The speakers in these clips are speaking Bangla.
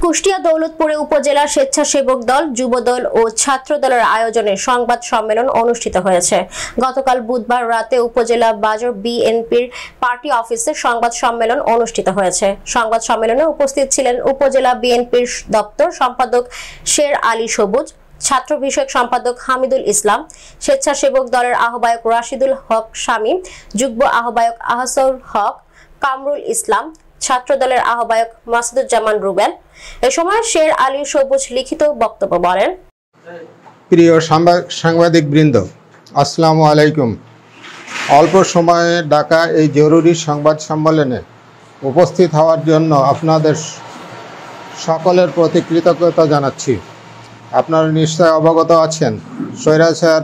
কুষ্টিয়া দৌলতপুরে উপজেলা স্বেচ্ছাসেবক দল, যুবদল ও ছাত্র দলের আয়োজনে সংবাদ সম্মেলন অনুষ্ঠিত হয়েছে। গতকাল বুধবার রাতে উপজেলা বাজার বিএনপির পার্টি অফিসে সংবাদ সম্মেলন অনুষ্ঠিত হয়েছে। সংবাদ সম্মেলনে উপস্থিত ছিলেন উপজেলা বিএনপির দপ্তর সম্পাদক শের আলী সবুজ, ছাত্র বিষয়ক সম্পাদক হামিদুল ইসলাম, স্বেচ্ছাসেবক দলের আহ্বায়ক রাশিদুল হক শামীম, যুগ্ম আহ্বায়ক আহসানুল হক, কামরুল ইসলাম, ছাত্র দলের আহ্বায়ক মাসুদুজ্জামান রুবেল। এ সময় শের আলী সবুজ লিখিত বক্তব্য বলেন। প্রিয় সাংবাদিকবৃন্দ, আসসালামু আলাইকুম। অল্প সময়ে ডাকা এই জরুরি সংবাদ সম্মেলনে উপস্থিত হওয়ার জন্য আপনাদের সকলের প্রতি কৃতজ্ঞতা জানাচ্ছি। আপনারা নিশ্চয় অবগত আছেন, স্বৈরাচার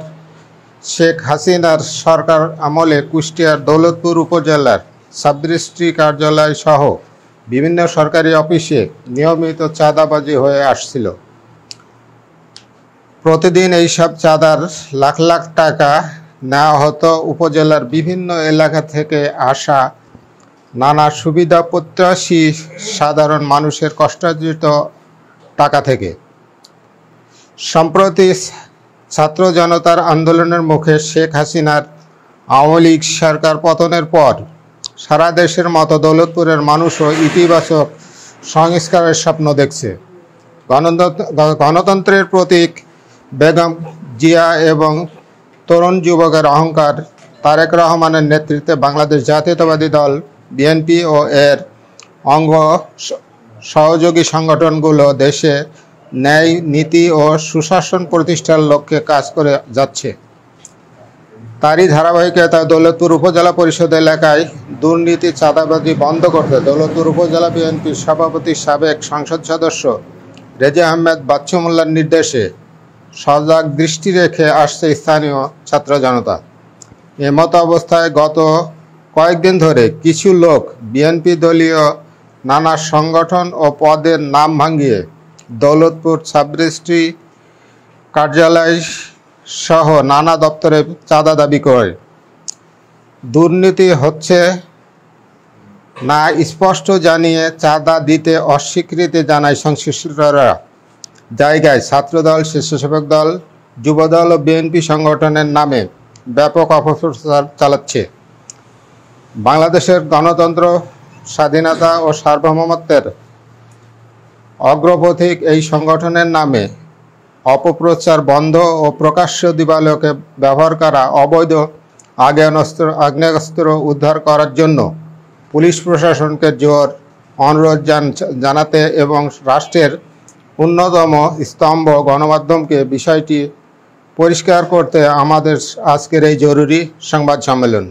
শেখ হাসিনার সরকার আমলে কুষ্টিয়ার দৌলতপুর উপজেলার সাব ডিস্ট্রিক্ট কার্যালয় সহ বিভিন্ন সরকারি অফিসে নিয়মিত চাঁদাবাজি হয়ে আসছিল। প্রতিদিন এইসব চাঁদার লাখ লাখ টাকা নেওয়া হতো উপজেলার বিভিন্ন এলাকা থেকে আসা নানা সুবিধা প্রত্যাশী সাধারণ মানুষের কষ্টার্জিত টাকা থেকে। সম্প্রতি ছাত্র জনতার আন্দোলনের মুখে শেখ হাসিনার আওয়ামী লীগ সরকার পতনের পর সারা দেশের মতো দৌলতপুরের মানুষও ইতিবাচক সংস্কারের স্বপ্ন দেখছে। গণতন্ত্রের প্রতীক বেগম জিয়া এবং তরুণ যুবকের অহংকার তারেক রহমানের নেতৃত্বে বাংলাদেশ জাতীয়তাবাদী দল বিএনপি ও এর অঙ্গ সহযোগী সংগঠনগুলো দেশে ন্যায়, নীতি ও সুশাসন প্রতিষ্ঠার লক্ষ্যে কাজ করে যাচ্ছে। তারই ধারাবাহিকতায় দৌলতপুর উপজেলা পরিষদ এলাকায় দুর্নীতি, চাঁদাবাজি বন্ধ করতে দৌলতপুর উপজেলা বিএনপির সভাপতি, সাবেক সংসদ সদস্য রেজা আহমেদ বাচ্চু মোল্লার নির্দেশে সজাগ দৃষ্টি রেখে আসছে স্থানীয় ছাত্র জনতা। এমত অবস্থায় গত কয়েকদিন ধরে কিছু লোক বিএনপি দলীয় নানা সংগঠন ও পদের নাম ভাঙিয়ে দৌলতপুর সাব ডিস্ট্রিক্ট কার্যালয় সহ নানা দপ্তরে চাঁদা দাবি করে। দুর্নীতি হচ্ছে না স্পষ্ট জানিয়ে চাঁদা দিতে অস্বীকৃতি জানায় সংশ্লিষ্টরা জায়গায় ছাত্রদল, স্বেচ্ছাসেবক দল, যুবদল ও বিএনপি সংগঠনের নামে ব্যাপক অপপ্রচার চালাচ্ছে। বাংলাদেশের গণতন্ত্র, স্বাধীনতা ও সার্বভৌমত্বের অগ্রপথিক এই সংগঠনের নামে অপপ্রচার বন্ধ ও প্রকাশ্য দিবালোকে ব্যবহার করা অবৈধ আগ্নেয়াস্ত্র উদ্ধার করার জন্য পুলিশ প্রশাসনকে জোর অনুরোধ জানাতে এবং রাষ্ট্রের অন্যতম স্তম্ভ গণমাধ্যমকে বিষয়টি পরিষ্কার করতে আমাদের আজকের এই জরুরি সংবাদ সম্মেলন।